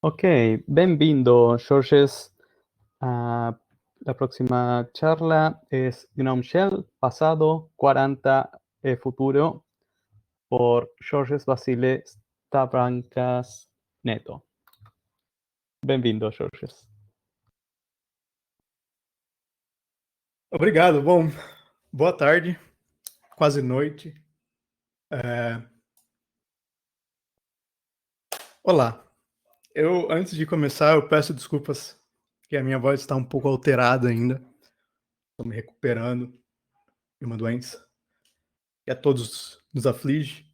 Ok, bem-vindo, Jorges. La próxima charla es GNOME Shell, pasado, 40 e futuro, por Jorges Basile Stavrancas Neto. Bem-vindo, Jorges. Obrigado. Bom, boa tarde, quase noite. Olá. Antes de começar, eu peço desculpas que a minha voz está um pouco alterada ainda. Estou me recuperando de uma doença que a todos nos aflige.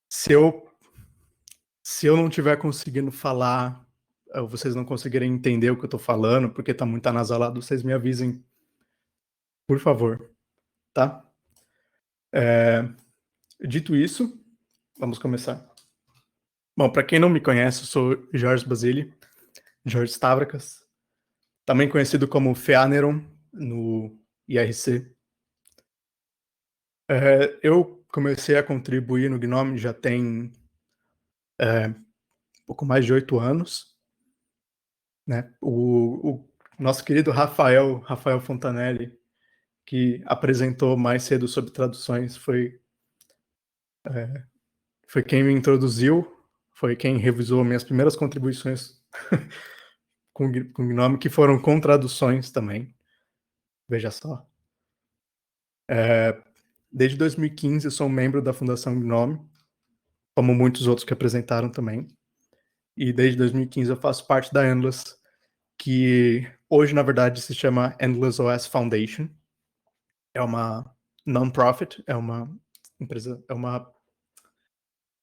Se eu não estiver conseguindo falar, ou vocês não conseguirem entender o que eu estou falando, porque está muito anasalado, vocês me avisem, por favor, tá? Dito isso, vamos começar. Bom, para quem não me conhece, eu sou Jorge Basile, Jorge Stavrakas, também conhecido como Feaneron no IRC. Eu comecei a contribuir no GNOME já tem um pouco mais de 8 anos. Né? O nosso querido Rafael Fontanelli, que apresentou mais cedo sobre traduções, foi quem me introduziu, foi quem revisou minhas primeiras contribuições com GNOME, que foram com traduções também. Veja só. Desde 2015 eu sou um membro da Fundação GNOME, como muitos outros que apresentaram também. E desde 2015 eu faço parte da Endless, que hoje, na verdade, se chama Endless OS Foundation. É uma non-profit, é uma empresa, é uma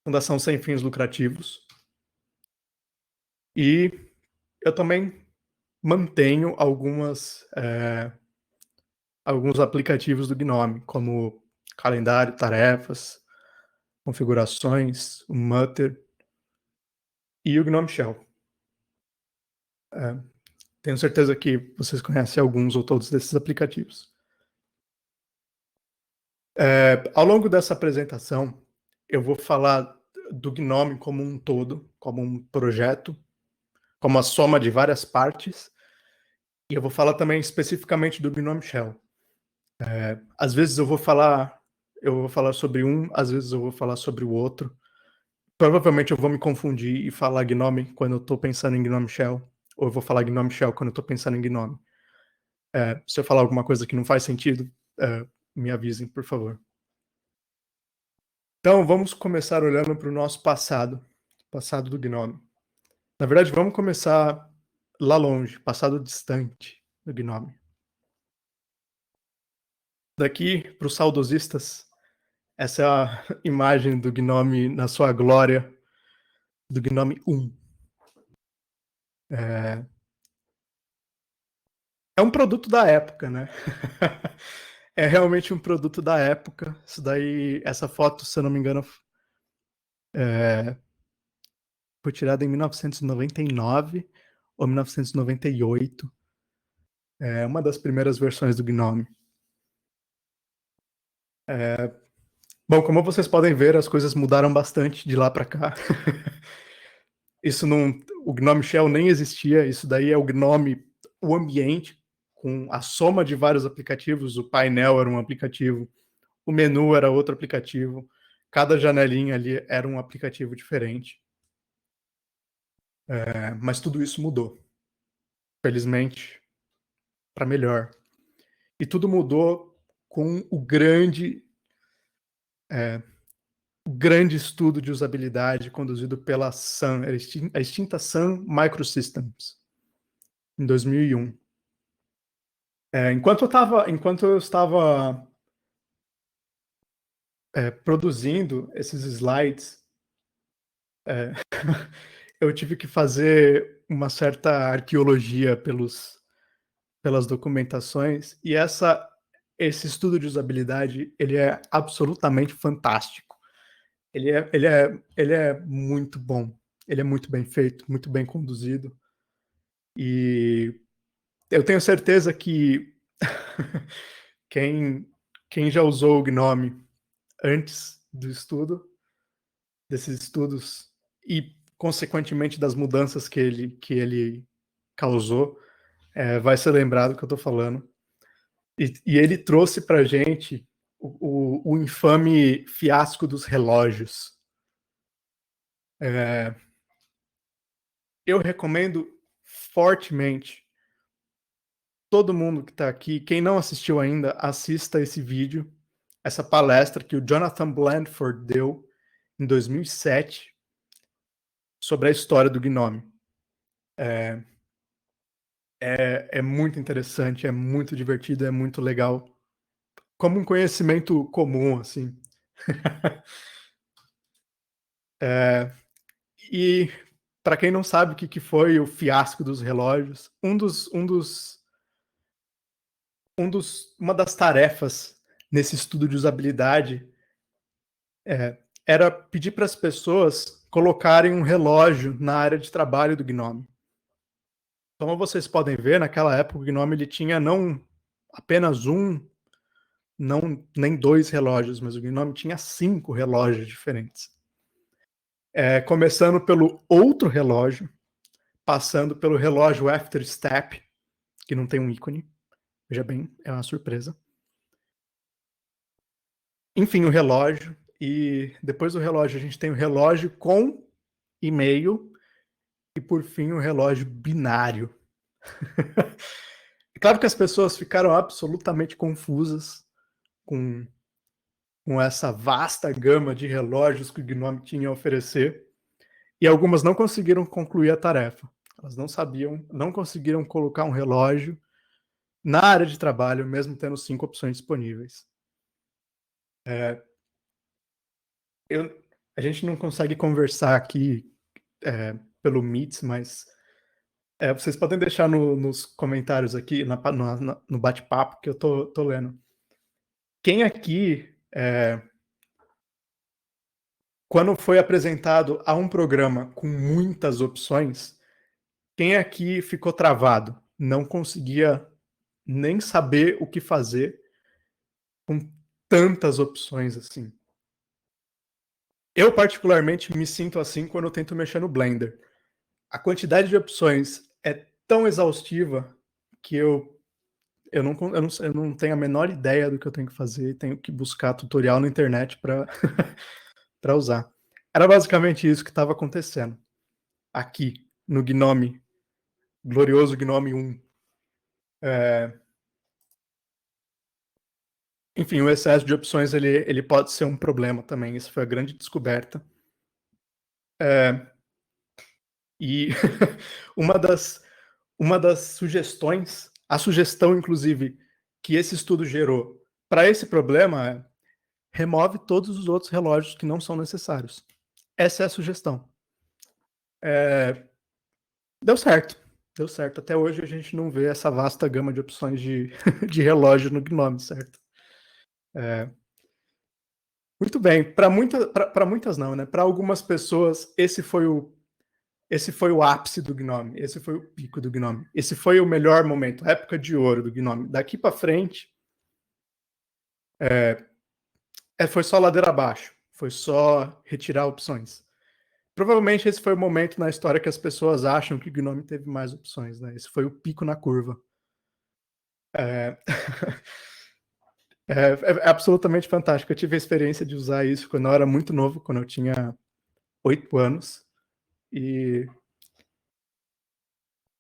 fundação sem fins lucrativos. E eu também mantenho alguns aplicativos do GNOME, como calendário, tarefas, configurações, o Mutter e o GNOME Shell. Tenho certeza que vocês conhecem alguns ou todos desses aplicativos. Ao longo dessa apresentação, eu vou falar do GNOME como um todo, como um projeto, como a soma de várias partes, e eu vou falar também especificamente do GNOME Shell. Às vezes eu vou falar sobre um, às vezes eu vou falar sobre o outro. Provavelmente eu vou me confundir e falar GNOME quando eu estou pensando em GNOME Shell, ou eu vou falar GNOME Shell quando eu estou pensando em GNOME. Se eu falar alguma coisa que não faz sentido, me avisem, por favor. Então, vamos começar olhando para o nosso passado do GNOME. Na verdade, vamos começar lá longe, passado distante do GNOME. Daqui, para os saudosistas, essa é a imagem do GNOME na sua glória, do GNOME 1. É um produto da época, né? É realmente um produto da época. Isso daí, essa foto, se eu não me engano, foi tirada em 1999 ou 1998. É uma das primeiras versões do GNOME. Bom, como vocês podem ver, as coisas mudaram bastante de lá para cá. O GNOME Shell nem existia. Isso daí é o GNOME, o ambiente, com a soma de vários aplicativos. O painel era um aplicativo, o menu era outro aplicativo, cada janelinha ali era um aplicativo diferente. Mas tudo isso mudou, felizmente, para melhor. E tudo mudou com o grande estudo de usabilidade conduzido pela Sun, a extinta Sun Microsystems, em 2001. Enquanto eu estava produzindo esses slides, eu tive que fazer uma certa arqueologia pelas documentações, e esse estudo de usabilidade, ele é absolutamente fantástico. Ele é muito bom, ele é muito bem feito, muito bem conduzido, e eu tenho certeza que quem já usou o GNOME antes do estudo desses estudos e, consequentemente, das mudanças que ele causou, vai ser lembrado que eu estou falando. E ele trouxe para a gente o infame fiasco dos relógios. Eu recomendo fortemente todo mundo que está aqui, quem não assistiu ainda, assista esse vídeo, essa palestra que o Jonathan Blandford deu em 2007 sobre a história do Gnome. É muito interessante, é muito divertido, é muito legal. Como um conhecimento comum, assim. E para quem não sabe o que foi o fiasco dos relógios, uma das tarefas nesse estudo de usabilidade era pedir para as pessoas colocarem um relógio na área de trabalho do Gnome. Então, como vocês podem ver, naquela época o Gnome ele tinha não apenas nem 2 relógios, mas o Gnome tinha 5 relógios diferentes. Começando pelo outro relógio, passando pelo relógio After Step, que não tem um ícone. Veja bem, é uma surpresa. Enfim, o relógio. E depois do relógio, a gente tem o relógio com e-mail. E por fim, o relógio binário. É claro que as pessoas ficaram absolutamente confusas com essa vasta gama de relógios que o Gnome tinha a oferecer. E algumas não conseguiram concluir a tarefa. Elas não sabiam, não conseguiram colocar um relógio na área de trabalho, mesmo tendo 5 opções disponíveis. A gente não consegue conversar aqui pelo Meet, mas vocês podem deixar nos comentários aqui, no bate-papo, que eu tô lendo. Quem aqui, quando foi apresentado a um programa com muitas opções, quem aqui ficou travado? Não conseguia nem saber o que fazer com tantas opções assim. Eu, particularmente, me sinto assim quando eu tento mexer no Blender. A quantidade de opções é tão exaustiva que eu não tenho a menor ideia do que eu tenho que fazer, tenho que buscar tutorial na internet para usar. Era basicamente isso que estava acontecendo aqui no Gnome, glorioso Gnome 1. Enfim, o excesso de opções ele pode ser um problema também, isso foi a grande descoberta. E uma das sugestões, a sugestão, inclusive, que esse estudo gerou para esse problema é: remove todos os outros relógios que não são necessários. Essa é a sugestão. Deu certo. Deu certo. Até hoje a gente não vê essa vasta gama de opções de, de relógio no Gnome, certo? Muito bem. Para muitas não, né? Para algumas pessoas, esse foi o ápice do Gnome. Esse foi o pico do Gnome. Esse foi o melhor momento, a época de ouro do Gnome. Daqui para frente, foi só ladeira abaixo. Foi só retirar opções. Provavelmente esse foi o momento na história que as pessoas acham que o Gnome teve mais opções, né? Esse foi o pico na curva. É absolutamente fantástico. Eu tive a experiência de usar isso quando eu era muito novo, quando eu tinha 8 anos. E,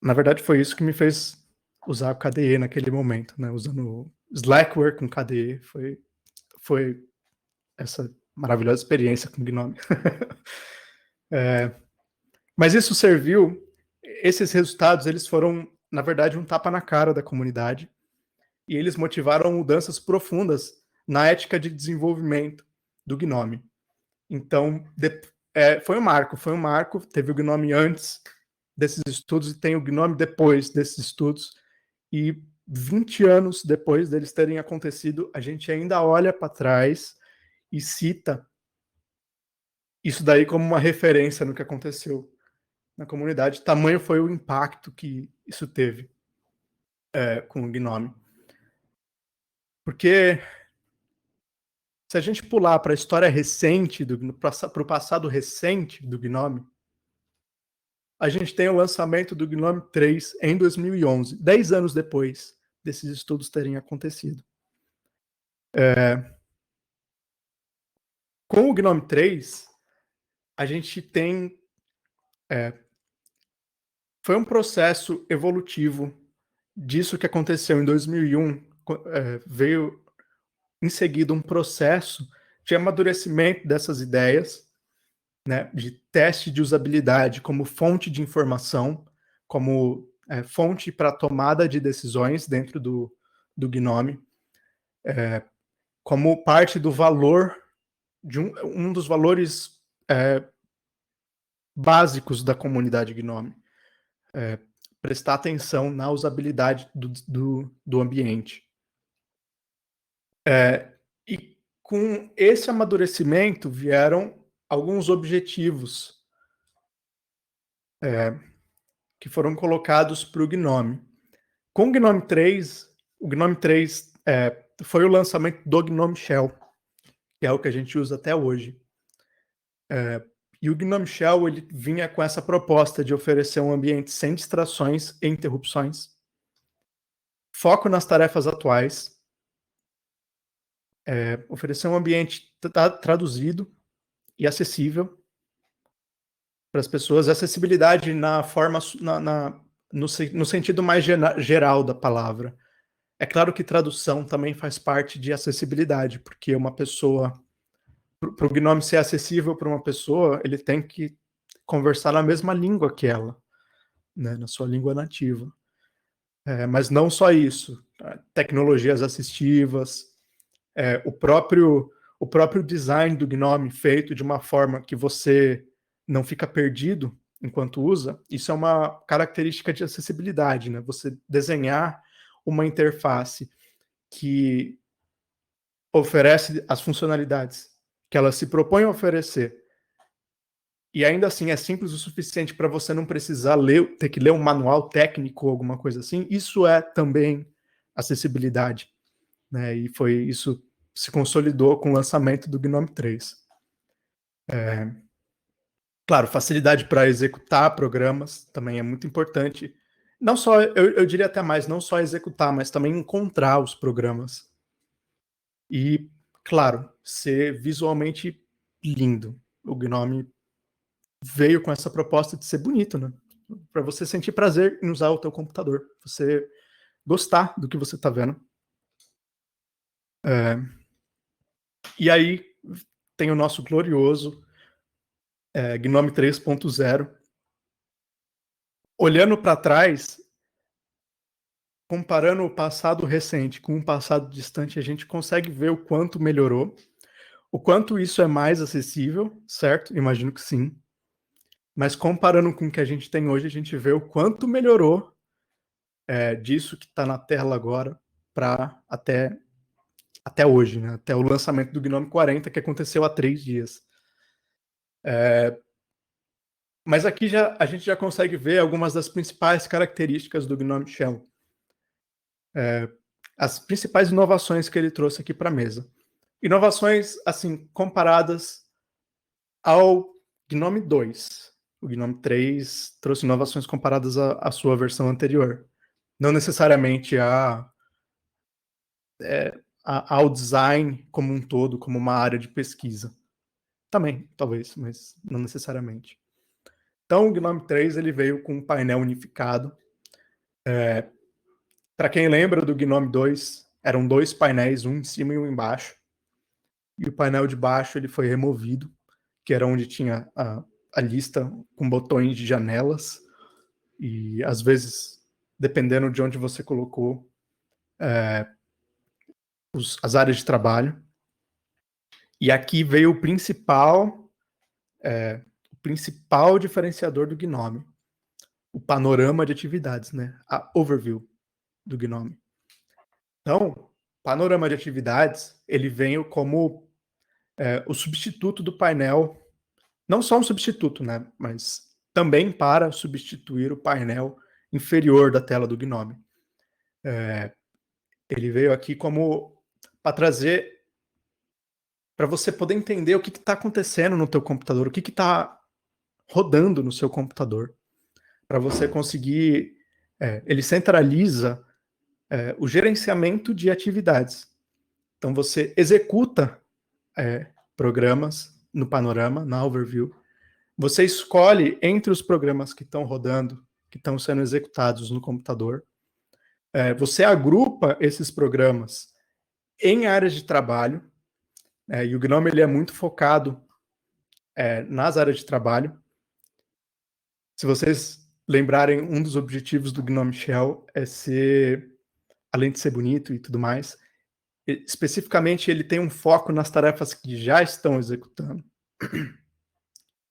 na verdade, foi isso que me fez usar o KDE naquele momento, né? Usando Slackware com KDE. Foi essa maravilhosa experiência com Gnome. Mas isso serviu, esses resultados, eles foram, na verdade, um tapa na cara da comunidade. E eles motivaram mudanças profundas na ética de desenvolvimento do Gnome. Então, foi um marco, teve o Gnome antes desses estudos e tem o Gnome depois desses estudos. E 20 anos depois deles terem acontecido, a gente ainda olha para trás e cita isso daí como uma referência no que aconteceu na comunidade. Tamanho foi o impacto que isso teve com o Gnome. Porque Se a gente pular para a história recente, para o passado recente do Gnome, a gente tem o lançamento do Gnome 3 em 2011, 10 anos depois desses estudos terem acontecido. Com o Gnome 3, a gente tem... foi um processo evolutivo disso que aconteceu em 2001, veio em seguida um processo de amadurecimento dessas ideias, né, de teste de usabilidade como fonte de informação, como fonte para tomada de decisões dentro do Gnome, como parte do valor, de um dos valores básicos da comunidade Gnome. Prestar atenção na usabilidade do ambiente. E com esse amadurecimento vieram alguns objetivos que foram colocados para o Gnome. Com o Gnome 3, o Gnome 3 foi o lançamento do Gnome Shell, que é o que a gente usa até hoje. E o Gnome Shell ele vinha com essa proposta de oferecer um ambiente sem distrações e interrupções, foco nas tarefas atuais, oferecer um ambiente traduzido e acessível para as pessoas, acessibilidade na forma, no sentido mais geral da palavra. É claro que tradução também faz parte de acessibilidade, porque uma pessoa, para o Gnome ser acessível para uma pessoa, ele tem que conversar na mesma língua que ela, né, na sua língua nativa. Mas não só isso, tecnologias assistivas, o próprio design do Gnome feito de uma forma que você não fica perdido enquanto usa, isso é uma característica de acessibilidade, né? Você desenhar uma interface que oferece as funcionalidades que ela se propõe a oferecer e ainda assim é simples o suficiente para você não precisar ter que ler um manual técnico ou alguma coisa assim, isso é também acessibilidade, né? E isso se consolidou com o lançamento do Gnome 3. Claro, facilidade para executar programas também é muito importante. Não só, eu diria até mais, não só executar, mas também encontrar os programas. E, claro, ser visualmente lindo. O Gnome veio com essa proposta de ser bonito, né? Para você sentir prazer em usar o teu computador, você gostar do que você está vendo. E aí tem o nosso glorioso Gnome 3.0. Olhando para trás, comparando o passado recente com o passado distante, a gente consegue ver o quanto melhorou, o quanto isso é mais acessível, certo? Imagino que sim. Mas comparando com o que a gente tem hoje, a gente vê o quanto melhorou disso que está na tela agora para até hoje, né? Até o lançamento do Gnome 40, que aconteceu há 3 dias. Mas aqui a gente já consegue ver algumas das principais características do Gnome Shell. As principais inovações que ele trouxe aqui para a mesa. Inovações, assim, comparadas ao Gnome 2. O Gnome 3 trouxe inovações comparadas à sua versão anterior. Não necessariamente ao design como um todo, como uma área de pesquisa. Também, talvez, mas não necessariamente. Então, o Gnome 3 ele veio com um painel unificado. Para quem lembra do Gnome 2, eram 2 painéis, um em cima e um embaixo. E o painel de baixo ele foi removido, que era onde tinha a lista com botões de janelas. E, às vezes, dependendo de onde você colocou as áreas de trabalho. E aqui veio o principal diferenciador do Gnome, o panorama de atividades, né? A overview do Gnome. Então, panorama de atividades, ele veio como o substituto do painel, não só um substituto, né? Mas também para substituir o painel inferior da tela do Gnome. Ele veio aqui como para trazer para você poder entender o que está acontecendo no teu computador, o que está rodando no seu computador, para você conseguir... ele centraliza o gerenciamento de atividades. Então, você executa programas no panorama, na overview. Você escolhe entre os programas que estão rodando, que estão sendo executados no computador. Você agrupa esses programas em áreas de trabalho. E o GNOME ele é muito focado nas áreas de trabalho. Se vocês lembrarem, um dos objetivos do GNOME Shell é ser, além de ser bonito e tudo mais, especificamente ele tem um foco nas tarefas que já estão executando.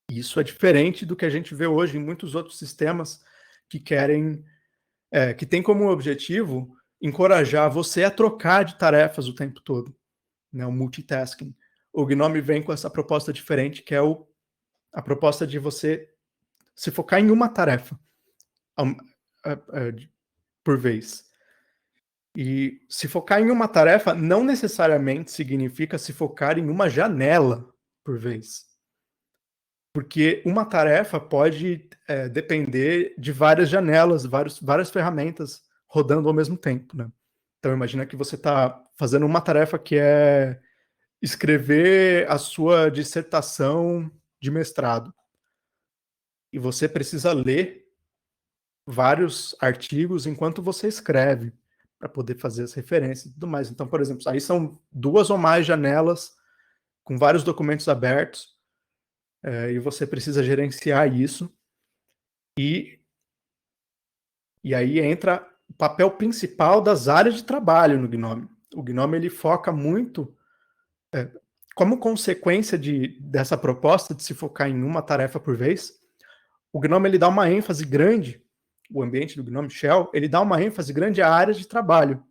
Isso é diferente do que a gente vê hoje em muitos outros sistemas que querem, que tem como objetivo encorajar você a trocar de tarefas o tempo todo, né, o multitasking. O GNOME vem com essa proposta diferente, que é a proposta de você se focar em uma tarefa por vez. E se focar em uma tarefa não necessariamente significa se focar em uma janela por vez. Porque uma tarefa pode depender de várias janelas, várias ferramentas rodando ao mesmo tempo, né? Então imagina que você está fazendo uma tarefa que é escrever a sua dissertação de mestrado. E você precisa ler vários artigos enquanto você escreve, para poder fazer as referências e tudo mais. Então, por exemplo, aí são 2 ou mais janelas com vários documentos abertos, e você precisa gerenciar isso. E aí entra o papel principal das áreas de trabalho no GNOME. O GNOME ele foca muito, como consequência dessa proposta de se focar em uma tarefa por vez, o GNOME ele dá uma ênfase grande, o ambiente do GNOME Shell, ele dá uma ênfase grande à área de trabalho,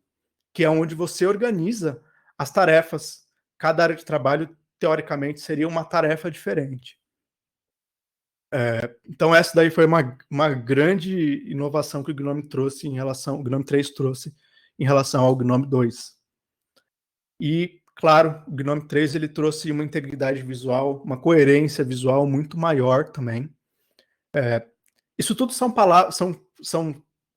que é onde você organiza as tarefas. Cada área de trabalho, teoricamente, seria uma tarefa diferente. Então essa daí foi uma grande inovação que o GNOME trouxe o GNOME 3 trouxe em relação ao GNOME 2. E, claro, o GNOME 3 ele trouxe uma integridade visual, uma coerência visual muito maior também. Isso tudo são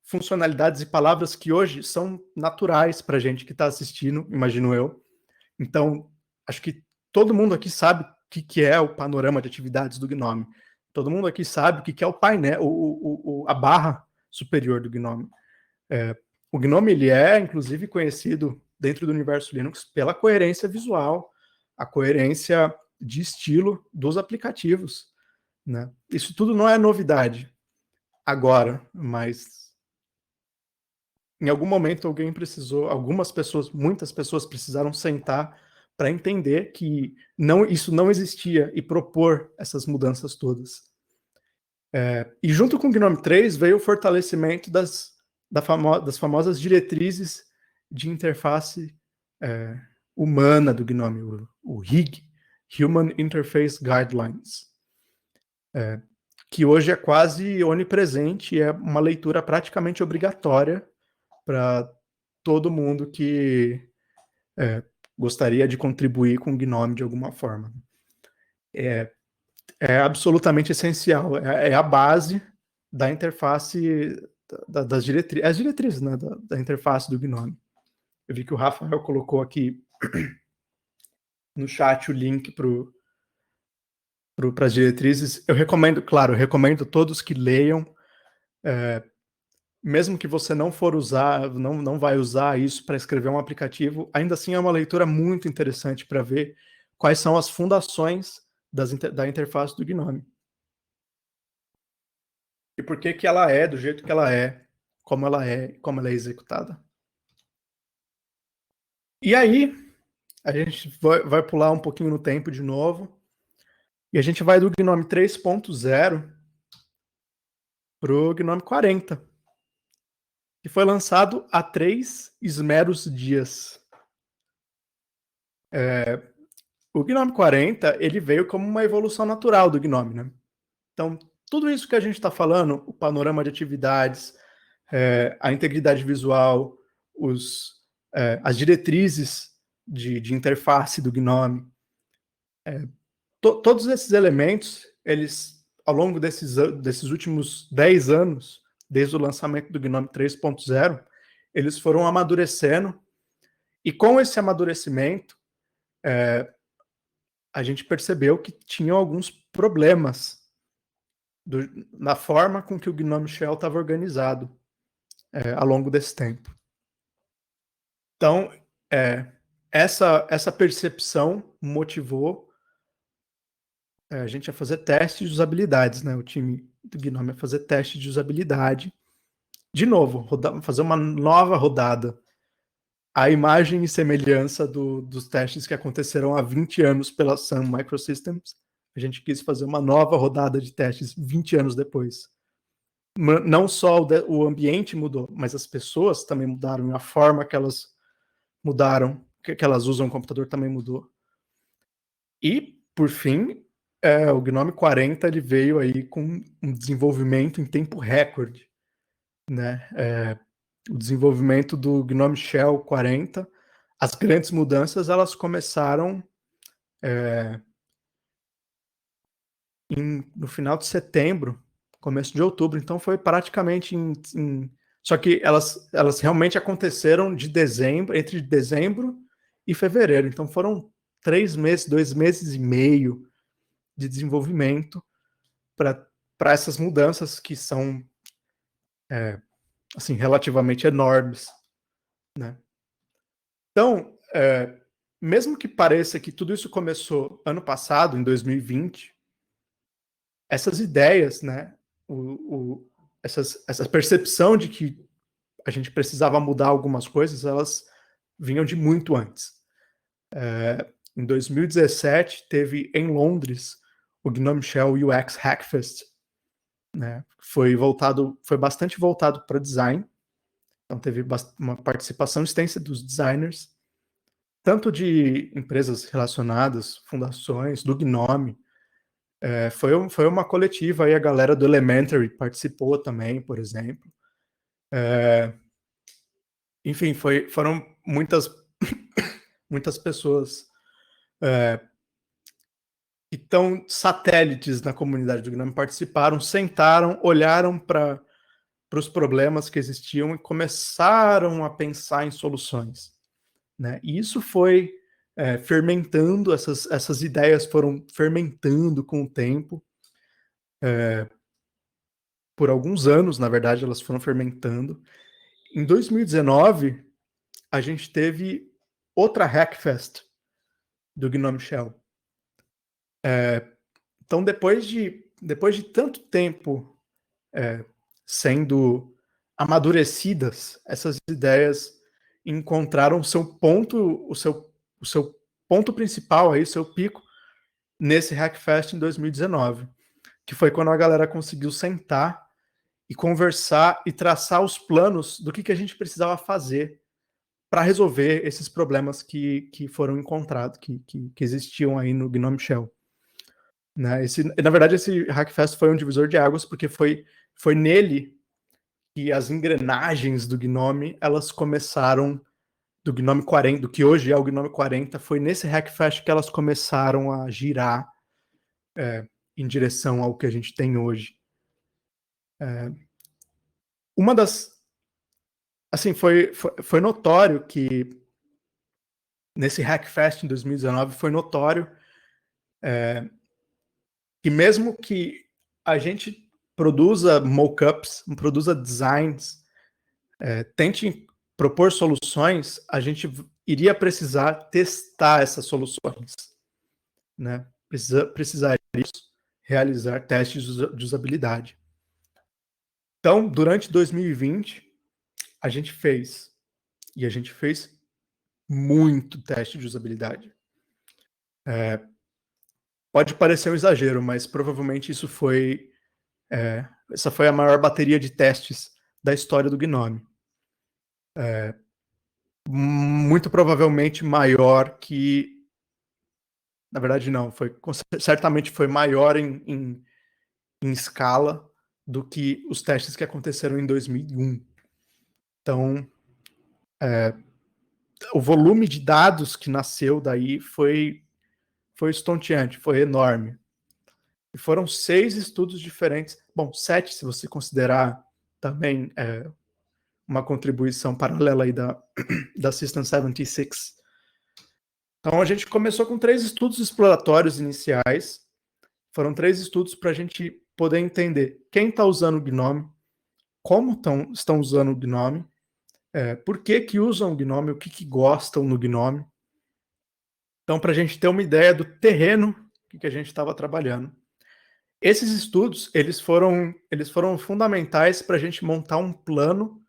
funcionalidades e palavras que hoje são naturais para a gente que está assistindo, imagino eu. Então, acho que todo mundo aqui sabe o que é o panorama de atividades do GNOME. Todo mundo aqui sabe o que é o painel, a barra superior do GNOME. O GNOME ele é, inclusive, conhecido dentro do universo Linux pela coerência visual, a coerência de estilo dos aplicativos, né? Isso tudo não é novidade agora, mas em algum momento muitas pessoas precisaram sentar para entender que isso não existia e propor essas mudanças todas. E junto com o GNOME 3 veio o fortalecimento das famosas diretrizes de interface humana do GNOME, o HIG, Human Interface Guidelines, que hoje é quase onipresente e é uma leitura praticamente obrigatória para todo mundo que gostaria de contribuir com o GNOME de alguma forma. É absolutamente essencial, é a base da interface, das diretrizes, as diretrizes, né, da interface do GNOME. Eu vi que o Rafael colocou aqui no chat o link para as diretrizes. Eu recomendo todos que leiam, mesmo que você não for usar, não vai usar isso para escrever um aplicativo, ainda assim é uma leitura muito interessante para ver quais são as fundações da interface do GNOME. E por que ela é do jeito que ela é, como ela é executada. E aí, a gente vai pular um pouquinho no tempo de novo, e a gente vai do GNOME 3.0 para o GNOME 40, que foi lançado há 3 esmeros dias. O GNOME 40 ele veio como uma evolução natural do GNOME, né? Então, tudo isso que a gente está falando, o panorama de atividades, a integridade visual, as diretrizes de interface do GNOME, Todos esses elementos, eles, ao longo desses últimos 10 anos, desde o lançamento do GNOME 3.0, eles foram amadurecendo, e com esse amadurecimento, a gente percebeu que tinham alguns problemas na forma com que o GNOME Shell estava organizado ao longo desse tempo. Então, essa percepção motivou a gente a fazer testes de usabilidades, né? O time do GNOME a fazer testes de usabilidade. De novo, fazer uma nova rodada. A imagem e semelhança dos testes que aconteceram há 20 anos pela Sun Microsystems. A gente quis fazer uma nova rodada de testes 20 anos depois. Não só o ambiente mudou, mas as pessoas também mudaram, e a forma que elas mudaram, que elas usam o computador também mudou. E, por fim, o GNOME 40 ele veio aí com um desenvolvimento em tempo recorde, né? O desenvolvimento do GNOME Shell 40, as grandes mudanças elas começaram no final de setembro, começo de outubro, então foi praticamente só que elas realmente aconteceram entre dezembro e fevereiro, então foram 3 meses, 2 meses e meio de desenvolvimento para essas mudanças que são assim, relativamente enormes, né? Então, mesmo que pareça que tudo isso começou ano passado, em 2020, essas ideias, né, essa percepção de que a gente precisava mudar algumas coisas, elas vinham de muito antes. Em 2017, teve em Londres o GNOME Shell UX Hackfest, né? Foi bastante voltado para design, então teve uma participação extensa dos designers, tanto de empresas relacionadas, fundações, do GNOME. Foi uma coletiva, aí a galera do Elementary participou também, por exemplo. Enfim, foram muitas pessoas que estão satélites na comunidade do GNOME, participaram, sentaram, olharam para os problemas que existiam e começaram a pensar em soluções, né? E isso foi fermentando, essas ideias foram fermentando com o tempo. Por alguns anos, na verdade, elas foram fermentando. Em 2019, a gente teve outra Hackfest do GNOME Shell. Então, depois de tanto tempo sendo amadurecidas, essas ideias encontraram o seu ponto principal, aí, seu pico, nesse Hackfest em 2019, que foi quando a galera conseguiu sentar e conversar e traçar os planos do que a gente precisava fazer para resolver esses problemas que foram encontrados, que existiam aí no GNOME Shell. Né? Na verdade, esse Hackfest foi um divisor de águas, porque foi nele que as engrenagens do GNOME, elas começaram, do GNOME 40, do que hoje é o GNOME 40, foi nesse Hackfest que elas começaram a girar em direção ao que a gente tem hoje. Uma das... Assim, foi notório que nesse Hackfest em 2019 foi notório que mesmo que a gente produza mockups, produza designs, tente propor soluções, a gente iria precisar testar essas soluções, né? Precisaria realizar testes de usabilidade. Então, durante 2020, a gente fez muito teste de usabilidade. Pode parecer um exagero, mas provavelmente essa foi a maior bateria de testes da história do GNOME. Muito provavelmente maior que... Na verdade, não. Certamente foi maior em escala do que os testes que aconteceram em 2001. Então, o volume de dados que nasceu daí foi foi estonteante, foi enorme. E foram 6 estudos diferentes, bom, 7 se você considerar também uma contribuição paralela aí da System 76. Então a gente começou com 3 estudos exploratórios iniciais, foram 3 estudos para a gente poder entender quem está usando o Gnome, como estão usando o Gnome, por que usam o Gnome, o que gostam no Gnome. Então, para a gente ter uma ideia do terreno que a gente estava trabalhando. Esses estudos, eles foram fundamentais para a gente montar um plano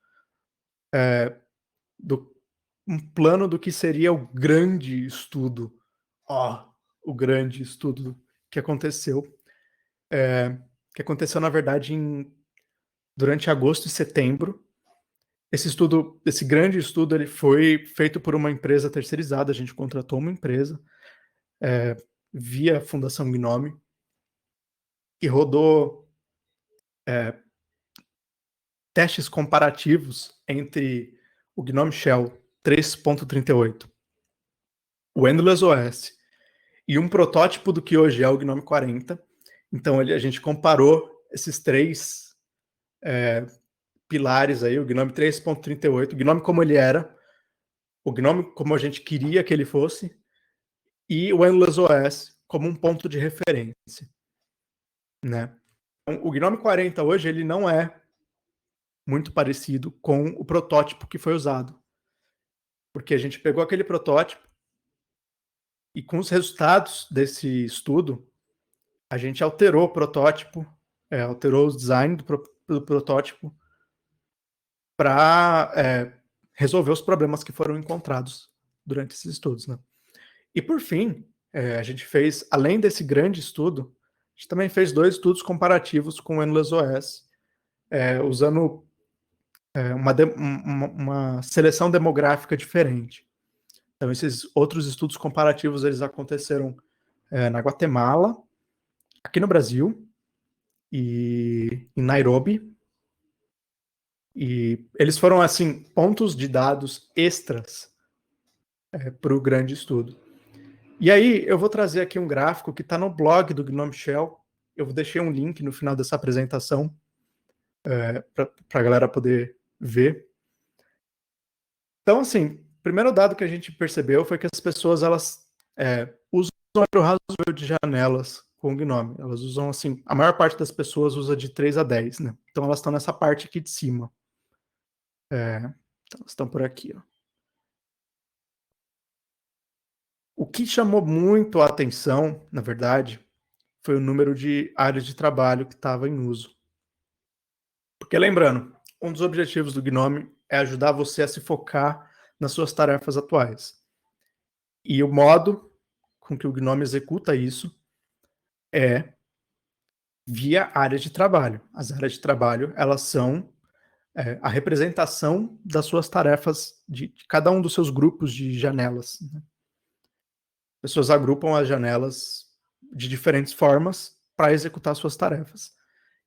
do que seria o grande estudo. O grande estudo que aconteceu. Que aconteceu, na verdade, durante agosto e setembro. Esse grande estudo, ele foi feito por uma empresa terceirizada. A gente contratou uma empresa via Fundação Gnome, que rodou testes comparativos entre o Gnome Shell 3.38, o Endless OS e um protótipo do que hoje é o Gnome 40. Então a gente comparou esses 3 pilares aí, o Gnome 3.38, o Gnome como ele era, o Gnome como a gente queria que ele fosse, e o Endless OS como um ponto de referência, né? Então, o Gnome 40 hoje ele não é muito parecido com o protótipo que foi usado, porque a gente pegou aquele protótipo e com os resultados desse estudo a gente alterou o protótipo, alterou o design do protótipo para resolver os problemas que foram encontrados durante esses estudos, né? E por fim, a gente fez, além desse grande estudo, a gente também fez 2 estudos comparativos com o Endless OS, usando uma seleção demográfica diferente. Então, esses outros estudos comparativos, eles aconteceram na Guatemala, aqui no Brasil, e em Nairobi, e eles foram, assim, pontos de dados extras para o grande estudo. E aí, eu vou trazer aqui um gráfico que está no blog do Gnome Shell. Eu deixei um link no final dessa apresentação para a galera poder ver. Então, assim, o primeiro dado que a gente percebeu foi que as pessoas elas usam um número razoável de janelas com o Gnome. Elas usam, assim, a maior parte das pessoas usa de 3 a 10, né? Então, elas estão nessa parte aqui de cima. Então, elas estão por aqui, ó. O que chamou muito a atenção, na verdade, foi o número de áreas de trabalho que estava em uso. Porque, lembrando, um dos objetivos do Gnome é ajudar você a se focar nas suas tarefas atuais. E o modo com que o Gnome executa isso é via áreas de trabalho. As áreas de trabalho, elas são a representação das suas tarefas, de cada um dos seus grupos de janelas, né? As pessoas agrupam as janelas de diferentes formas para executar suas tarefas.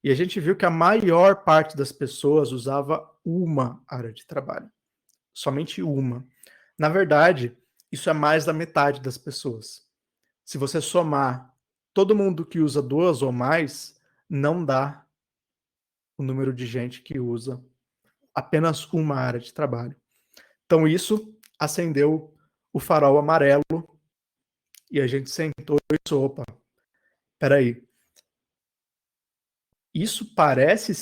E a gente viu que a maior parte das pessoas usava uma área de trabalho. Somente uma. Na verdade, isso é mais da metade das pessoas. Se você somar todo mundo que usa 2 ou mais, não dá o número de gente que usa apenas uma área de trabalho. Então isso acendeu o farol amarelo e a gente sentou e pensou, opa, peraí, isso parece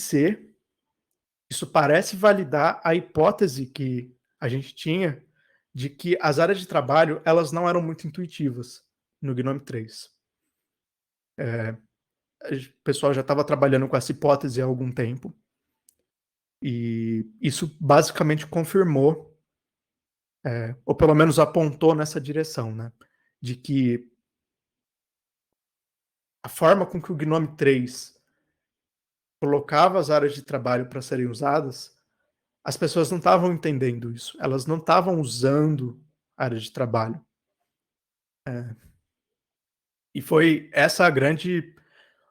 validar a hipótese que a gente tinha de que as áreas de trabalho elas não eram muito intuitivas no Gnome 3. O pessoal já estava trabalhando com essa hipótese há algum tempo. E isso basicamente confirmou, ou pelo menos apontou nessa direção, né? De que a forma com que o Gnome 3 colocava as áreas de trabalho para serem usadas, as pessoas não estavam entendendo isso. Elas não estavam usando áreas de trabalho. E foi essa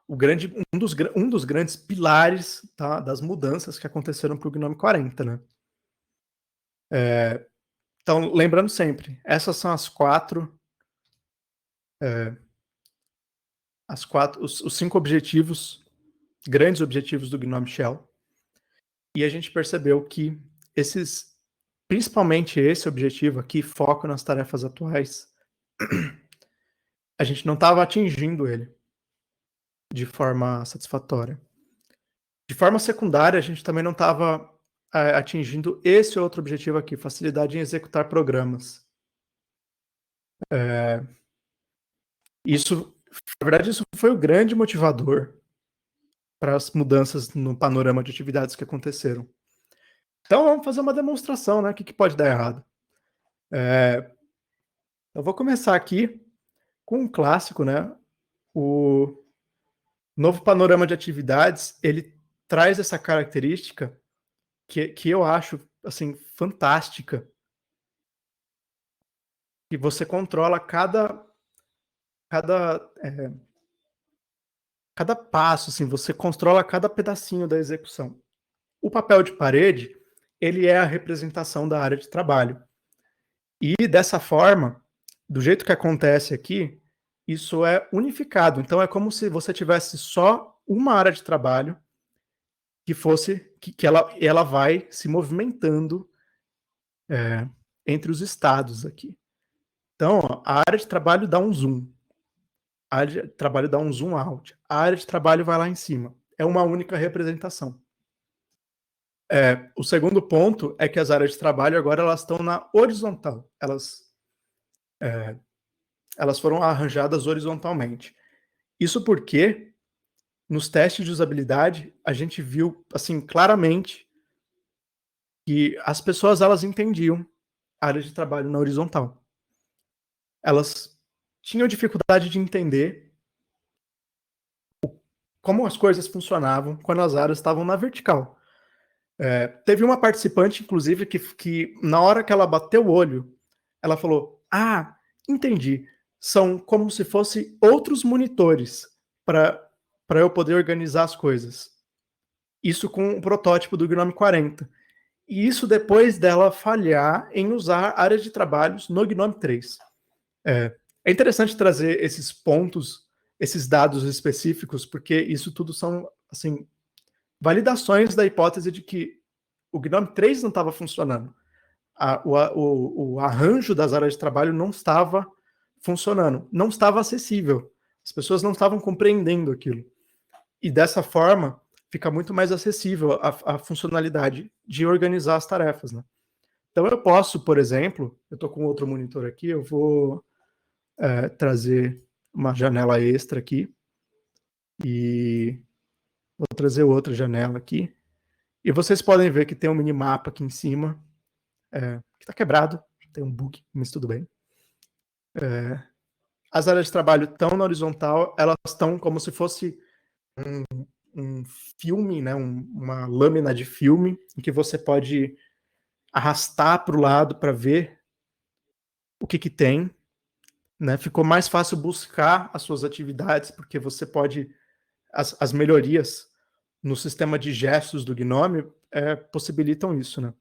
um dos grandes pilares, tá, das mudanças que aconteceram para o Gnome 40, né? Então, lembrando sempre, essas são as 4 os 5 objetivos, grandes objetivos do Gnome Shell, e a gente percebeu que principalmente esse objetivo aqui, foco nas tarefas atuais, a gente não estava atingindo ele de forma satisfatória. De forma secundária, a gente também não estava atingindo esse outro objetivo aqui, facilidade em executar programas. Na verdade, isso foi o grande motivador para as mudanças no panorama de atividades que aconteceram. Então, vamos fazer uma demonstração, né? O que pode dar errado. Eu vou começar aqui com um clássico, né? O novo panorama de atividades, ele traz essa característica que eu acho, assim, fantástica, que você controla cada passo, assim, você controla cada pedacinho da execução. O papel de parede, ele é a representação da área de trabalho. E dessa forma, do jeito que acontece aqui, isso é unificado. Então é como se você tivesse só uma área de trabalho que ela vai se movimentando entre os estados aqui. Então, ó, a área de trabalho dá um zoom. A área de trabalho dá um zoom out. A área de trabalho vai lá em cima. É uma única representação. O segundo ponto é que as áreas de trabalho agora elas estão na horizontal. Elas foram arranjadas horizontalmente. Isso porque nos testes de usabilidade a gente viu assim claramente que as pessoas elas entendiam a área de trabalho na horizontal. Elas tinham dificuldade de entender como as coisas funcionavam quando as áreas estavam na vertical. Teve uma participante, inclusive, que na hora que ela bateu o olho, ela falou: "Ah, entendi. São como se fossem outros monitores para eu poder organizar as coisas." Isso com o protótipo do Gnome 40. E isso depois dela falhar em usar áreas de trabalhos no Gnome 3. É interessante trazer esses pontos, esses dados específicos, porque isso tudo são, assim, validações da hipótese de que o Gnome 3 não estava funcionando. O arranjo das áreas de trabalho não estava funcionando, não estava acessível. As pessoas não estavam compreendendo aquilo. E dessa forma, fica muito mais acessível a funcionalidade de organizar as tarefas, né? Então eu posso, por exemplo, eu estou com outro monitor aqui, eu vou trazer uma janela extra aqui e vou trazer outra janela aqui. E vocês podem ver que tem um minimapa aqui em cima, que está quebrado, tem um bug, mas tudo bem. As áreas de trabalho estão na horizontal, elas estão como se fosse um filme, né, uma lâmina de filme, em que você pode arrastar para o lado para ver o que tem. Né? Ficou mais fácil buscar as suas atividades, porque você pode... As melhorias no sistema de gestos do Gnome possibilitam isso, né?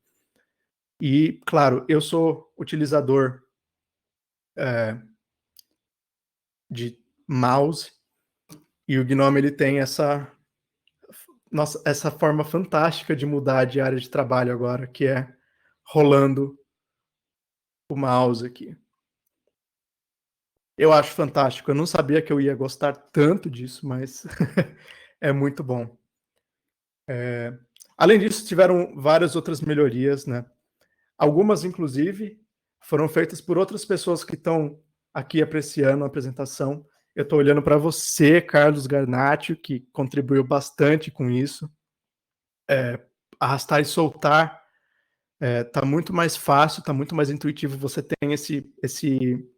E, claro, eu sou utilizador de mouse, e o Gnome ele tem essa forma fantástica de mudar de área de trabalho agora, que é rolando o mouse aqui. Eu acho fantástico. Eu não sabia que eu ia gostar tanto disso, mas é muito bom. Além disso, tiveram várias outras melhorias, né? Algumas, inclusive, foram feitas por outras pessoas que estão aqui apreciando a apresentação. Eu estou olhando para você, Carlos Garnaccio, que contribuiu bastante com isso. Arrastar e soltar está muito mais fácil, está muito mais intuitivo. Você tem esse...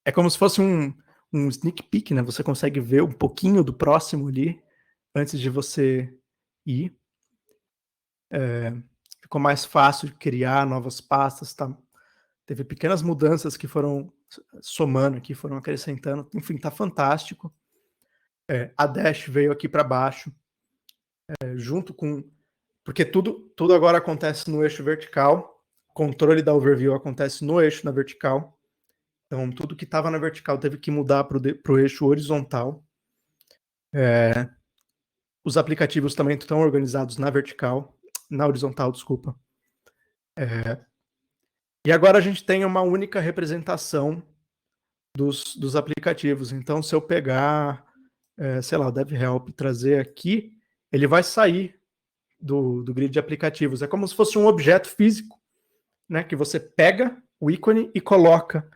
É como se fosse um sneak peek, né? Você consegue ver um pouquinho do próximo ali antes de você ir. Ficou mais fácil de criar novas pastas, tá? Teve pequenas mudanças que foram somando aqui, foram acrescentando. Enfim, tá fantástico. A Dash veio aqui para baixo, junto com... Porque tudo agora acontece no eixo vertical. O controle da overview acontece no eixo na vertical. Então, tudo que estava na vertical teve que mudar para o eixo horizontal. Os aplicativos também estão organizados na horizontal, desculpa. E agora a gente tem uma única representação dos aplicativos. Então, se eu pegar, sei lá, o DevHelp e trazer aqui, ele vai sair do grid de aplicativos. É como se fosse um objeto físico, né, que você pega o ícone e coloca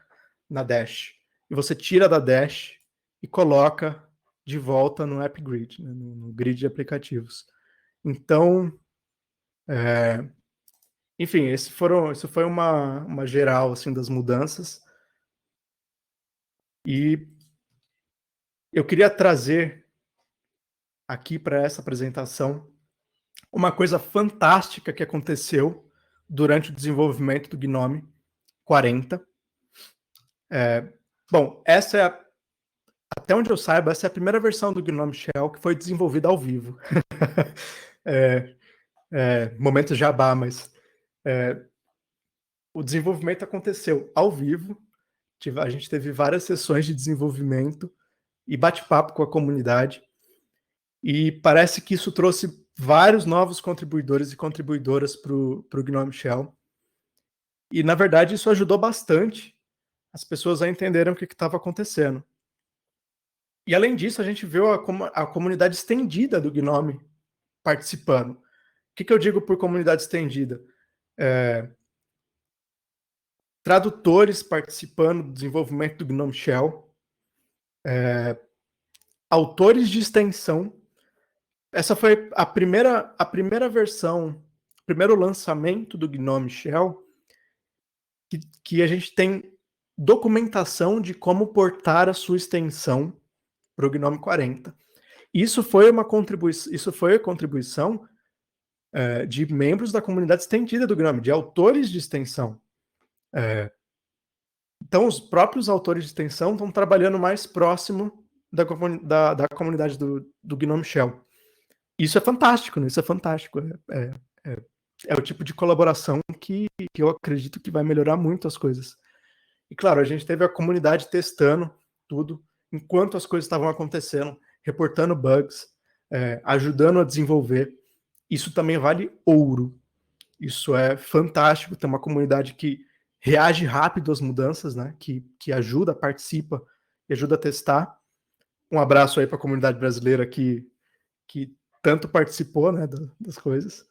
na dash. E você tira da dash e coloca de volta no App Grid, né, no grid de aplicativos. Então, enfim, isso foi uma geral assim, das mudanças. E eu queria trazer aqui para essa apresentação uma coisa fantástica que aconteceu durante o desenvolvimento do Gnome 40. Bom, essa é até onde eu saiba, essa é a primeira versão do Gnome Shell que foi desenvolvida ao vivo. Momento jabá, mas o desenvolvimento aconteceu ao vivo. A gente teve várias sessões de desenvolvimento e bate-papo com a comunidade. E parece que isso trouxe vários novos contribuidores e contribuidoras para o Gnome Shell. E, na verdade, isso ajudou bastante as pessoas a entenderem o que estava acontecendo. E, além disso, a gente viu a comunidade estendida do Gnome participando. O que eu digo por comunidade estendida? Tradutores participando do desenvolvimento do Gnome Shell, autores de extensão. Essa foi a primeira versão, o primeiro lançamento do Gnome Shell que a gente tem documentação de como portar a sua extensão para o Gnome 40. Isso foi a contribuição de membros da comunidade estendida do Gnome, de autores de extensão. Então, os próprios autores de extensão estão trabalhando mais próximo da comunidade do Gnome Shell. Isso é fantástico, né? Isso é fantástico. É o tipo de colaboração que eu acredito que vai melhorar muito as coisas. E, claro, a gente teve a comunidade testando tudo enquanto as coisas estavam acontecendo, reportando bugs, ajudando a desenvolver. Isso também vale ouro. Isso é fantástico. Tem uma comunidade que reage rápido às mudanças, né? Que ajuda, participa e ajuda a testar. Um abraço aí para a comunidade brasileira que tanto participou, né, das coisas.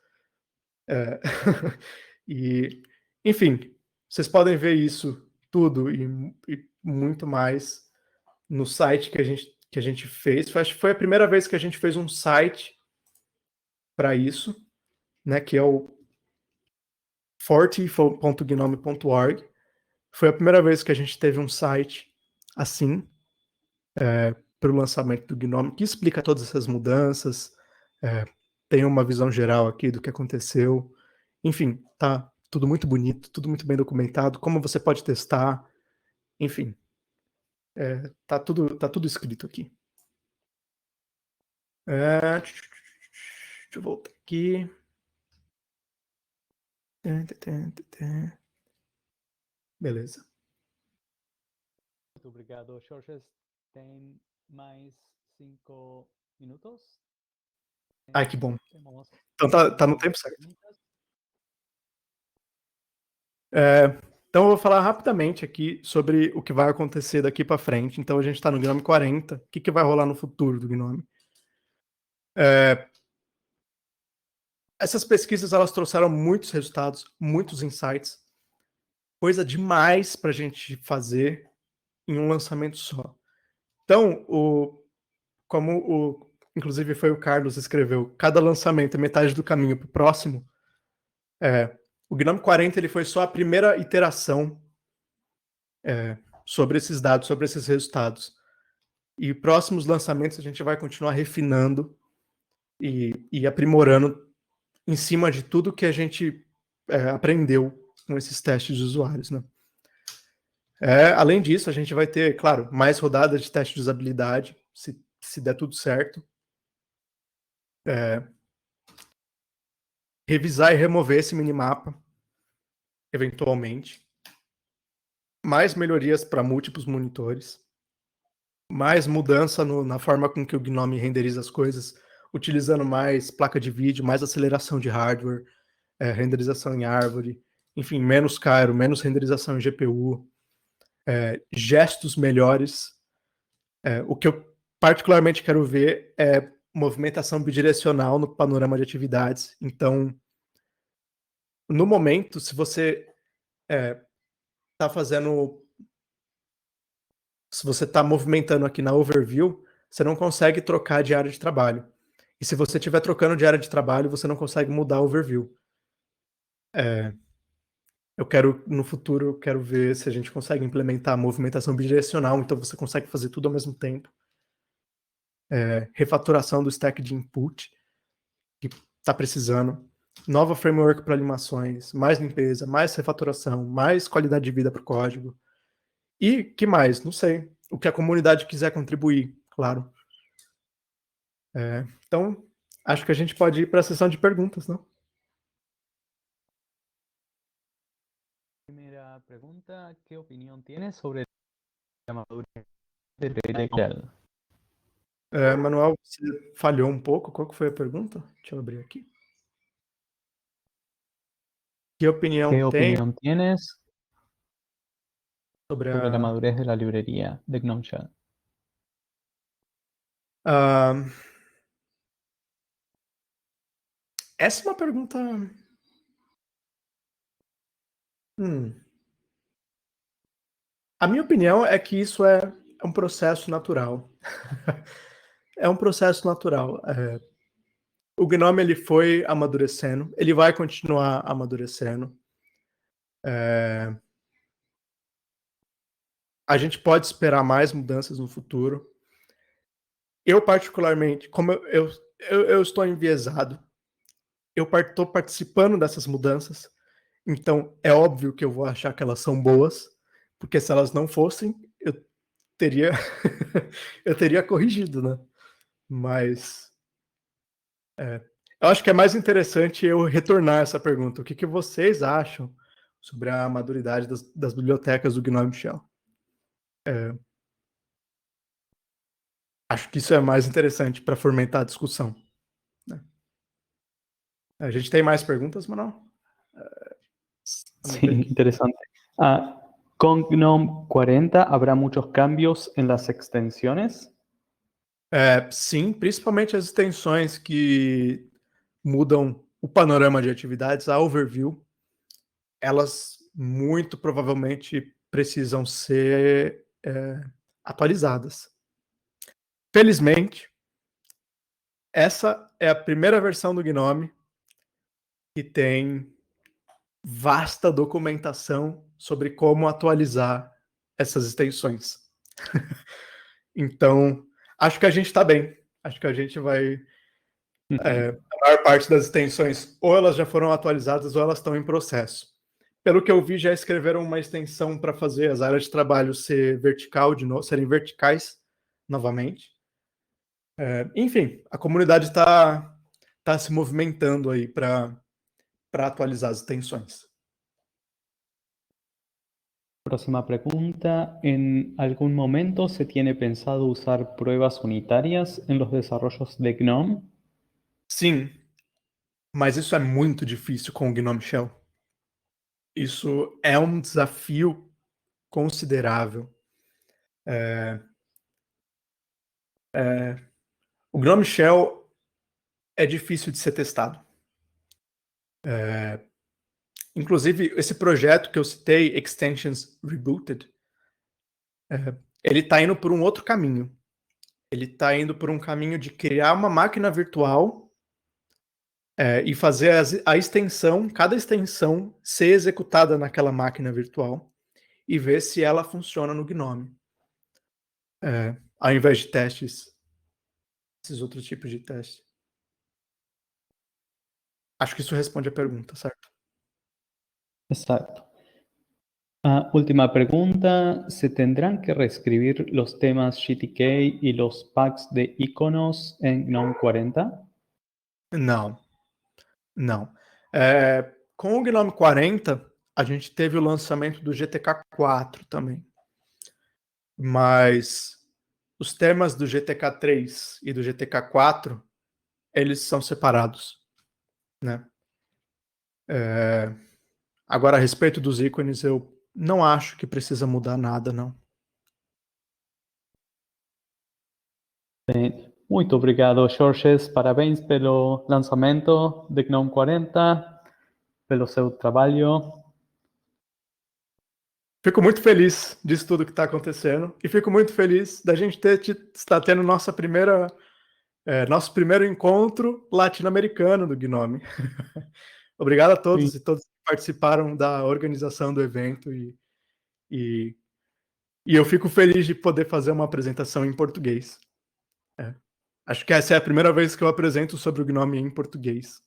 E, enfim, vocês podem ver isso tudo e muito mais no site que a gente fez. Acho que foi a primeira vez que a gente fez um site para isso, né, que é o forte.gnome.org. Foi a primeira vez que a gente teve um site assim para o lançamento do Gnome, que explica todas essas mudanças, tem uma visão geral aqui do que aconteceu. Enfim, tá tudo muito bonito, tudo muito bem documentado, como você pode testar, enfim, tá tudo escrito aqui. Deixa eu voltar aqui. Beleza. Muito obrigado, Jorge. Tem mais 5 minutos? Ai, que bom. Temos Então tá no tempo certo. perguntas. Então eu vou falar rapidamente aqui sobre o que vai acontecer daqui para frente. Então a gente está no Gnome 40. O que vai rolar no futuro do Gnome? Essas pesquisas elas trouxeram muitos resultados, muitos insights, coisa demais para a gente fazer em um lançamento só. Então, inclusive foi o Carlos escreveu, cada lançamento é metade do caminho para o próximo. O Gnome 40 ele foi só a primeira iteração sobre esses dados, sobre esses resultados. E próximos lançamentos a gente vai continuar refinando e aprimorando em cima de tudo que a gente aprendeu com esses testes de usuários, né? Além disso, a gente vai ter, claro, mais rodadas de teste de usabilidade, se der tudo certo. Revisar e remover esse minimapa, eventualmente. mais melhorias para múltiplos monitores, mais mudança na forma com que o Gnome renderiza as coisas, utilizando mais placa de vídeo, mais aceleração de hardware, renderização em árvore, enfim, menos Cairo, menos renderização em GPU, gestos melhores. O que eu particularmente quero ver é movimentação bidirecional no panorama de atividades. Então, no momento, se você está fazendo... Se você está movimentando aqui na overview, você não consegue trocar de área de trabalho. E se você estiver trocando de área de trabalho, você não consegue mudar a overview. Eu quero, no futuro, eu quero ver se a gente consegue implementar a movimentação bidirecional, então você consegue fazer tudo ao mesmo tempo. Refatoração do stack de input, que está precisando. Nova framework para animações, mais limpeza, mais refatoração, mais qualidade de vida para o código. E que mais? Não sei. O que a comunidade quiser contribuir, claro. Então, acho que a gente pode ir para a sessão de perguntas, não? Primera pregunta, ¿qué opinión tienes sobre la madurez de Excel? Manuel, você falhou um pouco. Qual que foi a pergunta? Deixa eu abrir aqui. ¿Qué opinión tienes sobre la madurez de la librería de GNOME Shell? Essa é uma pergunta... A minha opinião é que isso é um processo natural. É um processo natural. O Gnome ele foi amadurecendo, ele vai continuar amadurecendo. A gente pode esperar mais mudanças no futuro. Eu, particularmente, como eu estou enviesado, eu estou participando dessas mudanças, então é óbvio que eu vou achar que elas são boas, porque se elas não fossem, eu teria eu teria corrigido, né? Mas eu acho que é mais interessante eu retornar essa pergunta. O que vocês acham sobre a maturidade das bibliotecas do Gnome Shell? Acho que isso é mais interessante para fomentar a discussão, né? A gente tem mais perguntas, Manuel? Sí, interesante. ¿Con GNOME 40 habrá muchos cambios en las extensiones? Sim, principalmente as extensões que mudam o panorama de atividades, a overview, elas muito provavelmente precisam ser atualizadas. Felizmente, essa é a primeira versão do Gnome que tem vasta documentação sobre como atualizar essas extensões. Então, acho que a gente está bem. Acho que a gente vai... a maior parte das extensões, ou elas já foram atualizadas, ou elas estão em processo. Pelo que eu vi, já escreveram uma extensão para fazer as áreas de trabalho serem verticais novamente. Enfim, a comunidade está se movimentando aí para atualizar as extensões. Próxima pregunta. ¿En algún momento se tiene pensado usar pruebas unitarias en los desarrollos de GNOME? Sim, mas isso é muito difícil com o Gnome Shell. Isso é um desafio considerável. O Gnome Shell é difícil de ser testado. Inclusive, esse projeto que eu citei, Extensions Rebooted, ele está indo por um outro caminho. Ele está indo por um caminho de criar uma máquina virtual e fazer a extensão, cada extensão, ser executada naquela máquina virtual e ver se ela funciona no Gnome. Ao invés de testes, esses outros tipos de testes. Acho que isso responde a pergunta, certo? Exacto. Última pregunta. ¿Se tendrán que reescribir los temas GTK y los packs de iconos en GNOME 40? Não. Com o Gnome 40, a gente teve o lançamento do GTK4 também. Mas os temas do GTK3 e do GTK4, eles são separados, né? Agora, a respeito dos ícones, eu não acho que precisa mudar nada, não. Bem, muito obrigado, Jorge. Parabéns pelo lançamento de GNOME 40, pelo seu trabalho. Fico muito feliz disso tudo que está acontecendo e fico muito feliz da gente estar tendo nosso primeiro encontro latino-americano do GNOME. Obrigado a todos Sim. e todos que participaram da organização do evento e eu fico feliz de poder fazer uma apresentação em português. Acho que essa é a primeira vez que eu apresento sobre o GNOME em português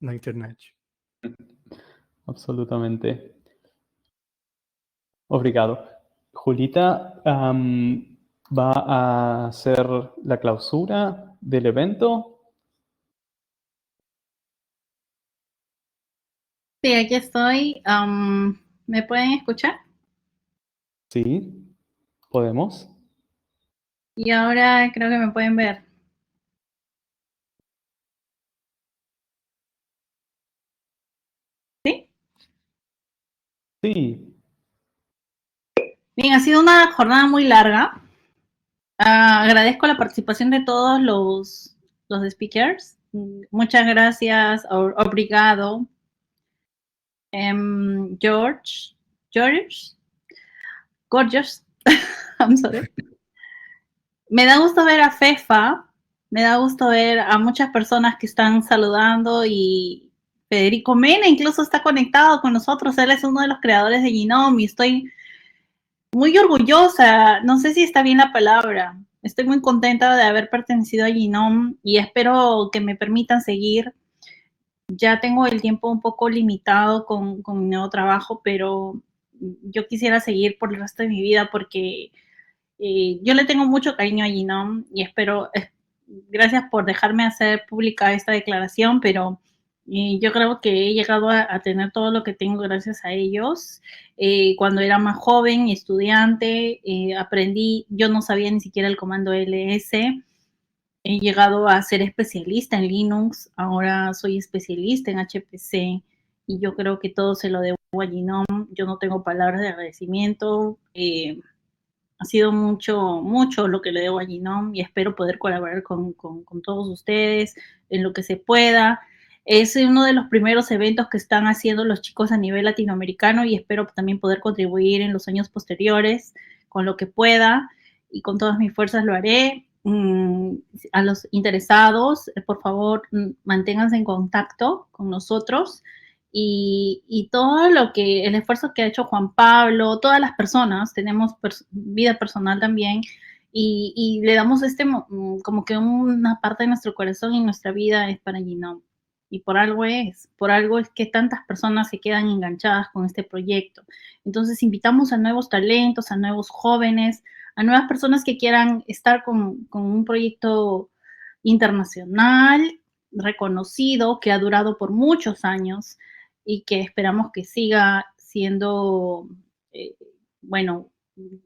na internet. Absolutamente. Obrigado. Julita, ¿va a hacer la clausura del evento? Sí, aquí estoy. ¿Me pueden escuchar? Sí, podemos. Y ahora creo que me pueden ver. ¿Sí? Sí, Bien, ha sido una jornada muy larga. Agradezco la participación de todos los speakers. Muchas gracias, obrigado. George, Gorgeous, I'm sorry. Me da gusto ver a Fefa, me da gusto ver a muchas personas que están saludando y Federico Mena incluso está conectado con nosotros, él es uno de los creadores de GNOME y estoy muy orgullosa, no sé si está bien la palabra, estoy muy contenta de haber pertenecido a GNOME y espero que me permitan seguir. Ya tengo el tiempo un poco limitado con mi nuevo trabajo, pero yo quisiera seguir por el resto de mi vida porque yo le tengo mucho cariño a GNOME y espero, gracias por dejarme hacer pública esta declaración, pero yo creo que he llegado a tener todo lo que tengo gracias a ellos. Cuando era más joven, estudiante, aprendí, yo no sabía ni siquiera el comando ls. He llegado a ser especialista en Linux, ahora soy especialista en HPC y yo creo que todo se lo debo a GNOME. Yo no tengo palabras de agradecimiento. Ha sido mucho lo que le debo a GNOME y espero poder colaborar con todos ustedes en lo que se pueda. Es uno de los primeros eventos que están haciendo los chicos a nivel latinoamericano y espero también poder contribuir en los años posteriores con lo que pueda y con todas mis fuerzas lo haré. A los interesados, por favor, manténganse en contacto con nosotros y todo el esfuerzo que ha hecho Juan Pablo, todas las personas, tenemos vida personal también, y le damos como que una parte de nuestro corazón y nuestra vida es para GNOME. Y por algo es que tantas personas se quedan enganchadas con este proyecto. Entonces invitamos a nuevos talentos, a nuevos jóvenes, a nuevas personas que quieran estar con un proyecto internacional, reconocido, que ha durado por muchos años y que esperamos que siga siendo, bueno,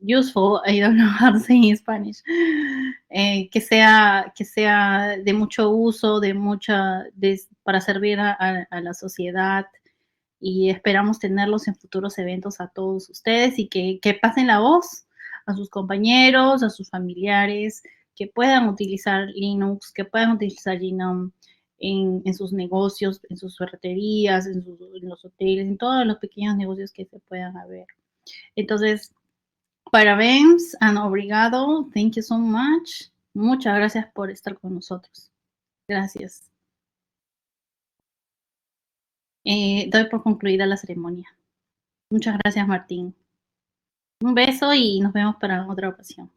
useful, I don't know how to say in Spanish, que sea de mucho uso, para servir a la sociedad y esperamos tenerlos en futuros eventos a todos ustedes y que pasen la voz a sus compañeros, a sus familiares, que puedan utilizar Linux, que puedan utilizar GNOME en sus negocios, en sus ferreterías, en los hoteles, en todos los pequeños negocios que se puedan haber. Entonces, parabéns and obrigado. Thank you so much. Muchas gracias por estar con nosotros. Gracias. Doy por concluida la ceremonia. Muchas gracias, Martín. Un beso y nos vemos para otra ocasión.